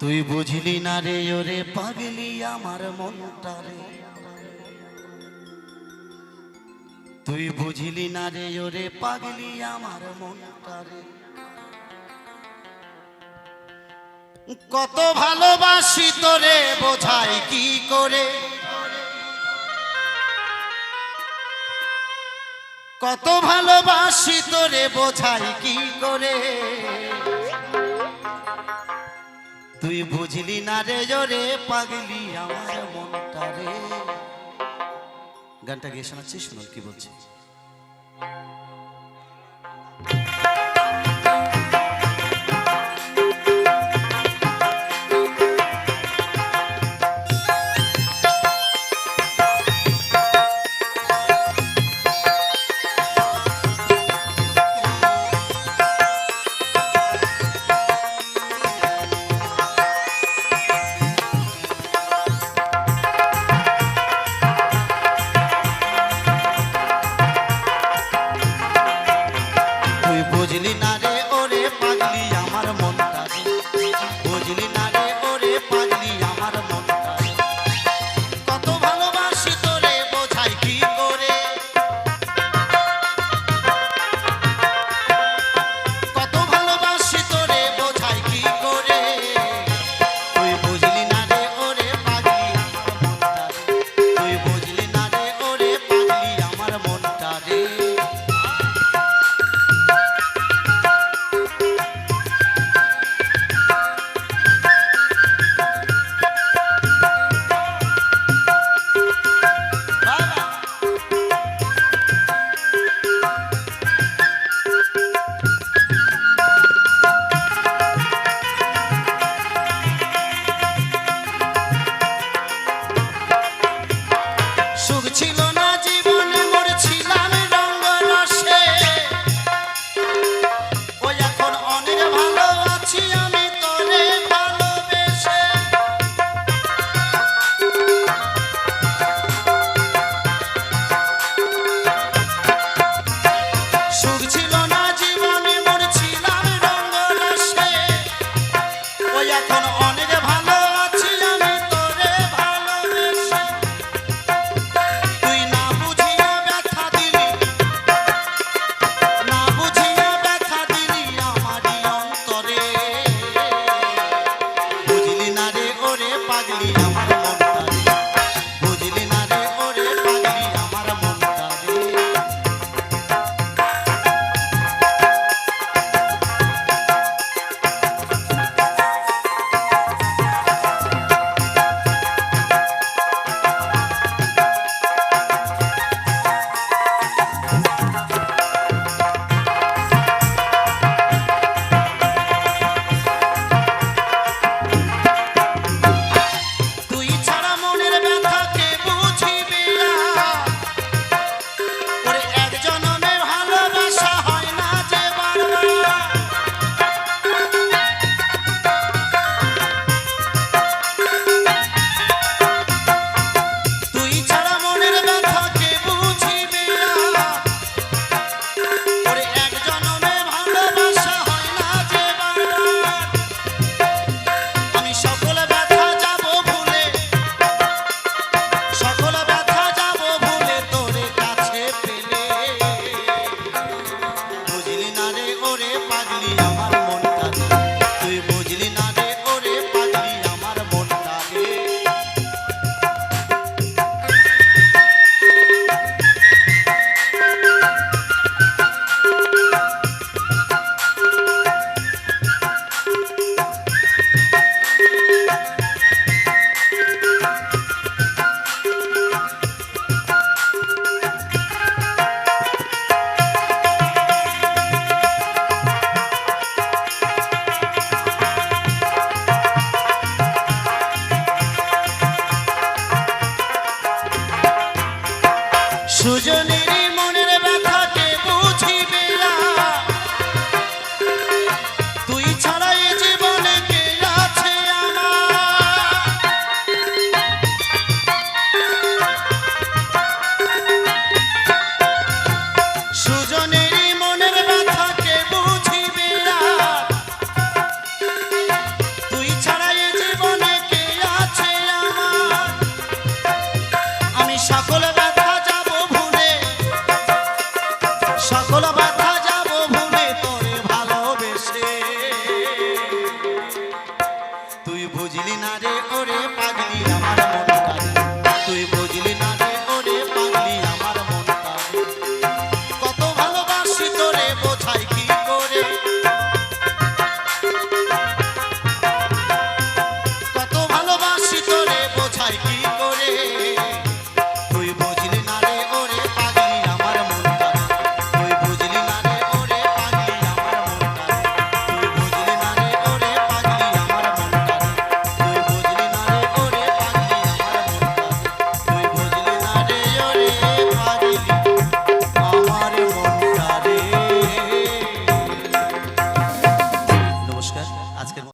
তুই বুঝলি না রে ওরে পাগলি আমার মনটা রে, তুই বুঝলি না রে ওরে পাগলি আমার মনটা রে। কত ভালোবাসি তোরে বোঝাই কি করে, কত ভালোবাসি তোরে বোঝাই কি করে। তুই বুঝলি না রে ওরে পাগলি আমার মনটা রে। গানটা গিয়ে শোনাচ্ছিস, শুনুন কি বলছি। বুঝলি না রে ওরে পাগলি আমার মনটা রে, বুঝলি না রে ওরে পাগলি আমার মনটা রে। কত ভালোবাসি তোরে বোঝাই কি করে, কত ভালোবাসি তোরে বোঝাই কি করে। তুই বুঝলি না রে ওরে পাগলি আমার মনটা রে, তুই বুঝলি না রে ওরে পাগলি আমার মনটা রে। সুখ ছিল না জীবনে মোর ছিলাম রঙ্গরসে, ওই এখন অনেক ভালো আছি আমি তোরে ভালোবেসে। সুখ ছিল না জীবনে মোর ছিলাম রঙ্গরসে, ওই এখন